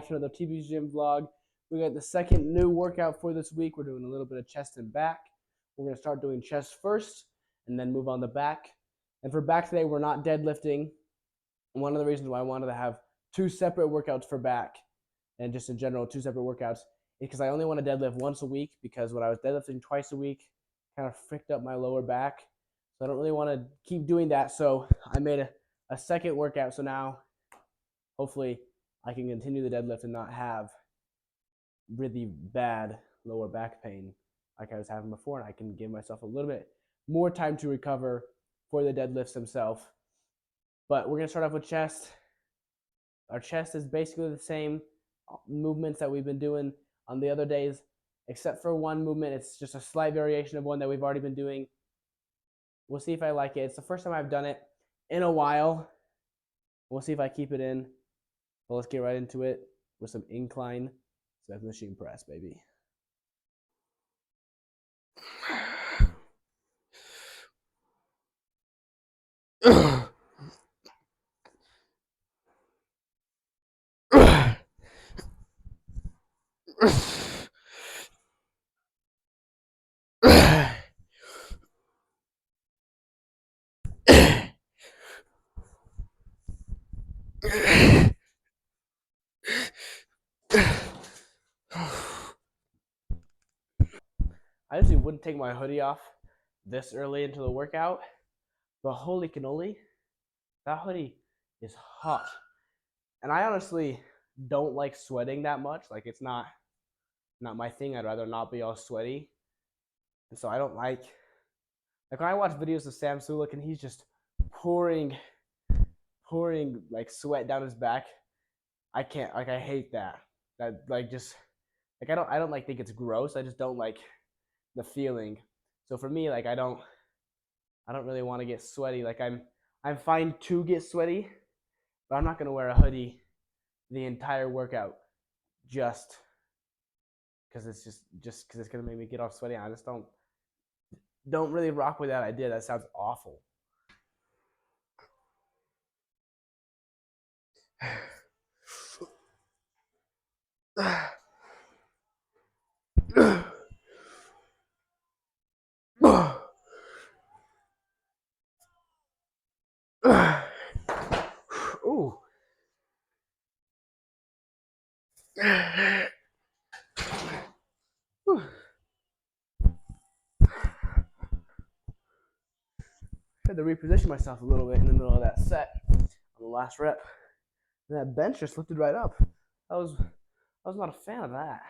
back to another TB Gym vlog. We got the second new workout for this week. We're doing a little bit of chest and back. We're going to start doing chest first and then move on to back. And for back today, we're not deadlifting. One of the reasons why I wanted to have two separate workouts for back and just in general, two separate workouts is because I only want to deadlift once a week, because when I was deadlifting twice a week, kind of fricked up my lower back. So I don't really want to keep doing that. So I made a second workout. So now hopefully I can continue the deadlift and not have really bad lower back pain like I was having before, and I can give myself a little bit more time to recover for the deadlifts themselves. But we're going to start off with chest. Our chest is basically the same movements that we've been doing on the other days, except for one movement. It's just a slight variation of one that we've already been doing. We'll see if I like it. It's the first time I've done it in a while. We'll see if I keep it in. But let's get right into it with some incline Smith machine press, baby. I usually wouldn't take my hoodie off this early into the workout, but holy cannoli, that hoodie is hot. And I honestly don't like sweating that much. Like, it's not my thing. I'd rather not be all sweaty. And so I don't like when I watch videos of Sam Sulek and he's just pouring like sweat down his back. I can't, like, I hate that. That, like, just like I don't like think it's gross. I just don't like the feeling. So for me, like, I don't really want to get sweaty. Like, I'm fine to get sweaty, but I'm not gonna wear a hoodie the entire workout just because it's just because it's gonna make me get all sweaty. I just don't really rock with that idea. That sounds awful. Ooh. Had to reposition myself a little bit in the middle of that set on the last rep. And that bench just lifted right up. I was not a fan of that.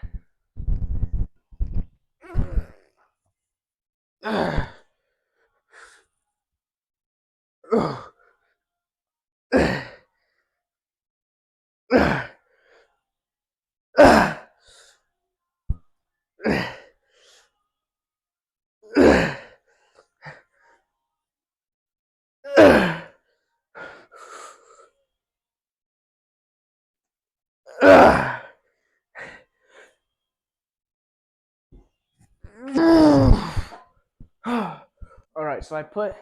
All right, so I put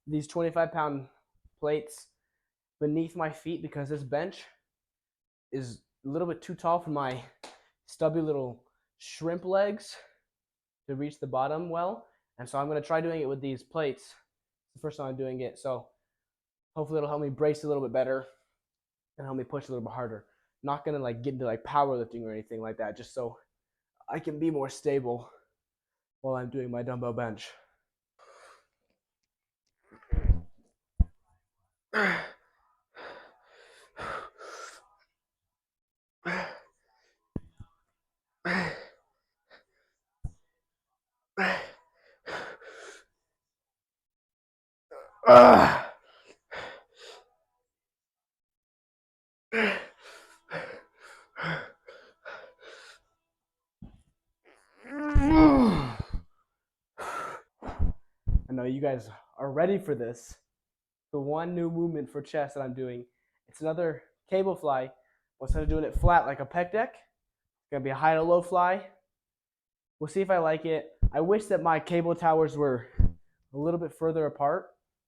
these 25-pound plates beneath my feet because this bench is a little bit too tall for my stubby little shrimp legs to reach the bottom well. And so I'm going to try doing it with these plates. It's the first time I'm doing it, so hopefully it'll help me brace a little bit better and help me push a little bit harder. Not going to like get into like powerlifting or anything like that, just so I can be more stable while I'm doing my dumbbell bench. I know you guys are ready for this. The one new movement for chest that I'm doing, it's another cable fly. Instead of doing it flat like a pec deck, it's gonna be a high to low fly. We'll see if I like it. I wish that my cable towers were a little bit further apart,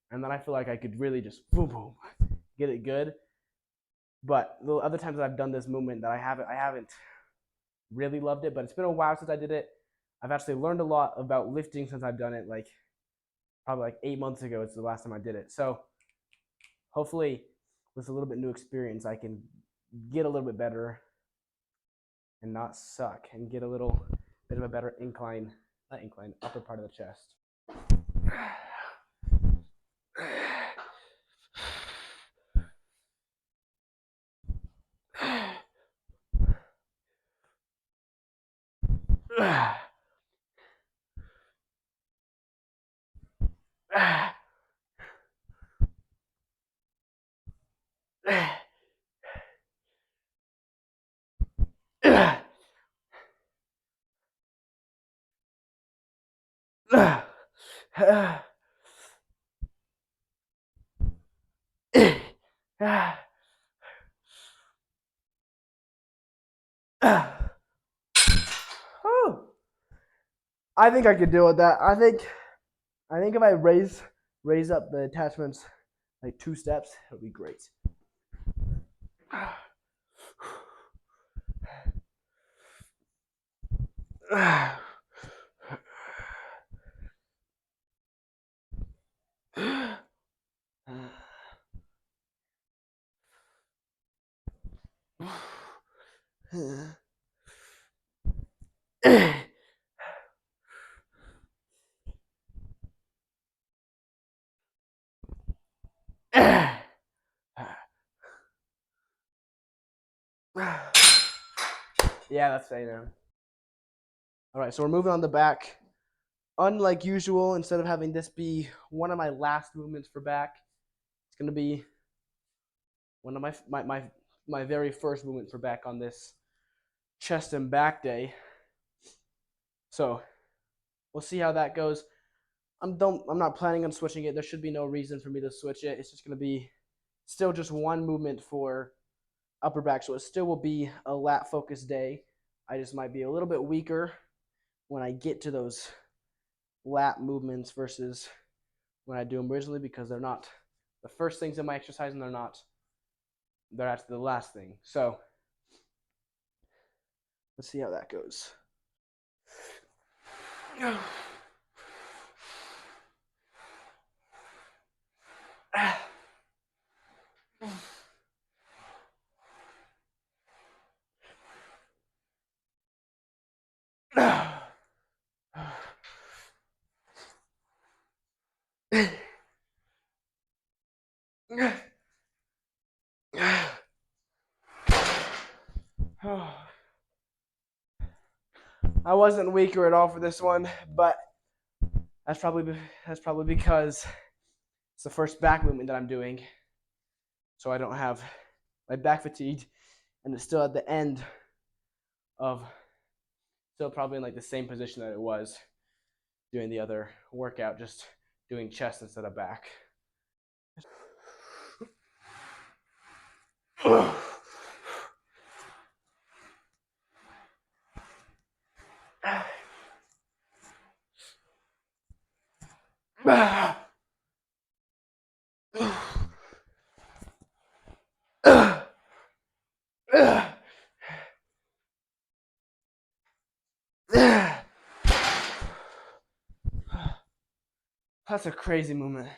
and then I feel like I could really just boom boom get it good. But the other times that I've done this movement that I haven't really loved it. But it's been a while since I did it. I've actually learned a lot about lifting since I've done it. Like probably like 8 months ago. It's the last time I did it. So hopefully, with a little bit new experience, I can get a little bit better and not suck and get a little bit of a better incline, not incline, upper part of the chest. I think I could deal with that. I think if I raise up the attachments like 2 steps, it'll be great. Yeah, that's stay now. All right, so we're moving on the back. Unlike usual, instead of having this be one of my last movements for back, it's going to be one of my very first movement for back on this chest and back day. So we'll see how that goes. I'm not planning on switching it. There should be no reason for me to switch it. It's just going to be still just one movement for upper back. So it still will be a lat focused day. I just might be a little bit weaker when I get to those lat movements versus when I do them originally, because they're not the first things in my exercise and they're actually the last thing. So let's see how that goes. I wasn't weaker at all for this one, but that's probably because it's the first back movement that I'm doing, so I don't have my back fatigued, and it's still at the end of still probably in like the same position that it was doing the other workout, just doing chest instead of back. That's a crazy movement.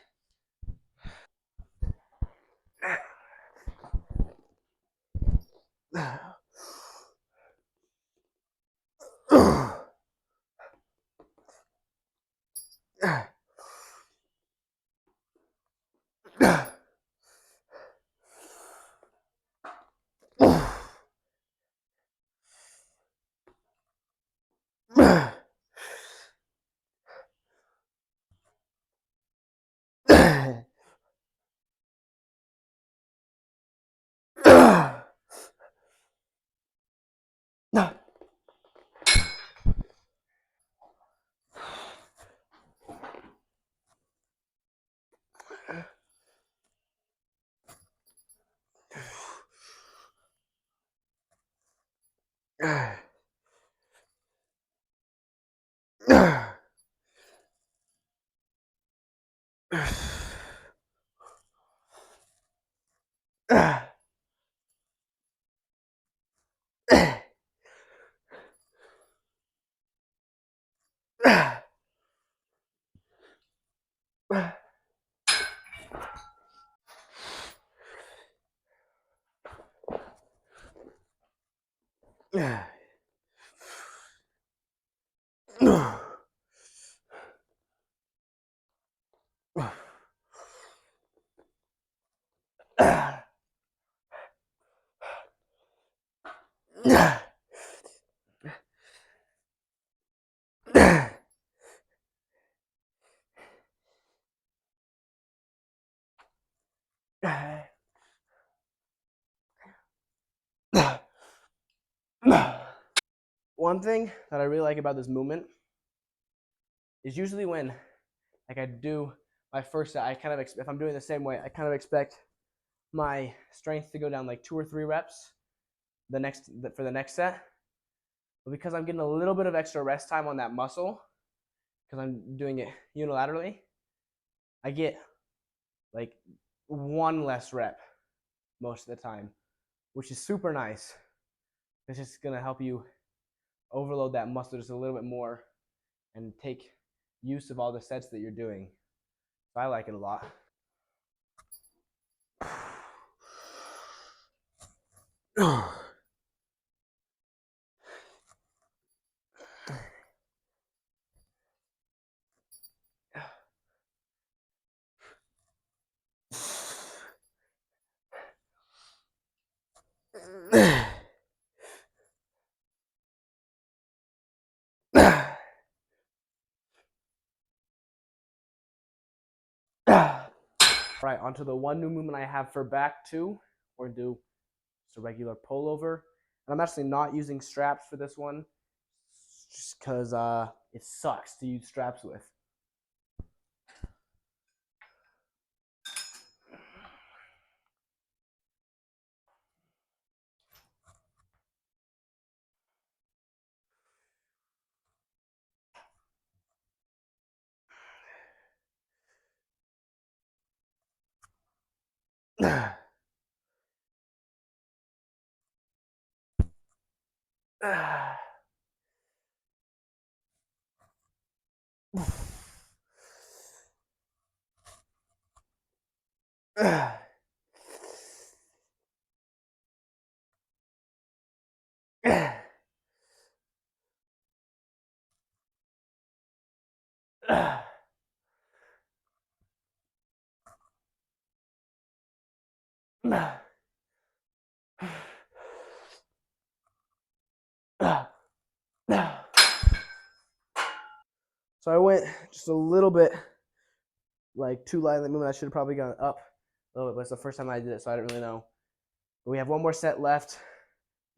One thing that I really like about this movement is usually when like I do my first set, I kind of if I'm doing the same way, I kind of expect my strength to go down like 2 or 3 reps for the next set. But because I'm getting a little bit of extra rest time on that muscle, because I'm doing it unilaterally, I get like 1 less rep most of the time, which is super nice. It's just gonna help you overload that muscle just a little bit more and take use of all the sets that you're doing. So I like it a lot. All right, onto the one new movement I have for back two. We're gonna do just a regular pullover. And I'm actually not using straps for this one, just because it sucks to use straps with. So I went just a little bit like too light in the movement. I should have probably gone up a little bit, but it's the first time I did it, so I didn't really know. But we have one more set left,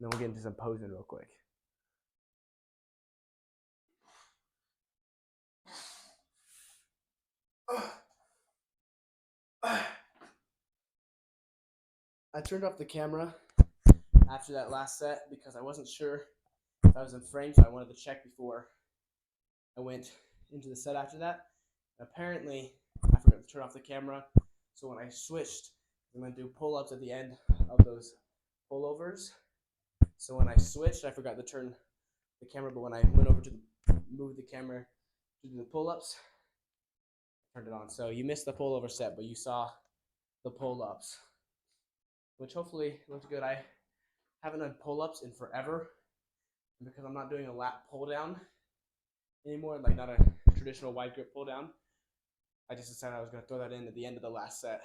and then we'll get into some posing real quick. I turned off the camera after that last set because I wasn't sure if I was in frame, so I wanted to check before I went into the set after that. Apparently, I forgot to turn off the camera, so when I switched, I'm going to do pull-ups at the end of those pullovers. So when I switched, I forgot to turn the camera, but when I went over to move the camera to do the pull-ups, I turned it on. So you missed the pullover set, but you saw the pull-ups, which hopefully looked good. I haven't done pull-ups in forever, and because I'm not doing a lat pull-down anymore, like not a traditional wide grip pull-down, I just decided I was going to throw that in at the end of the last set.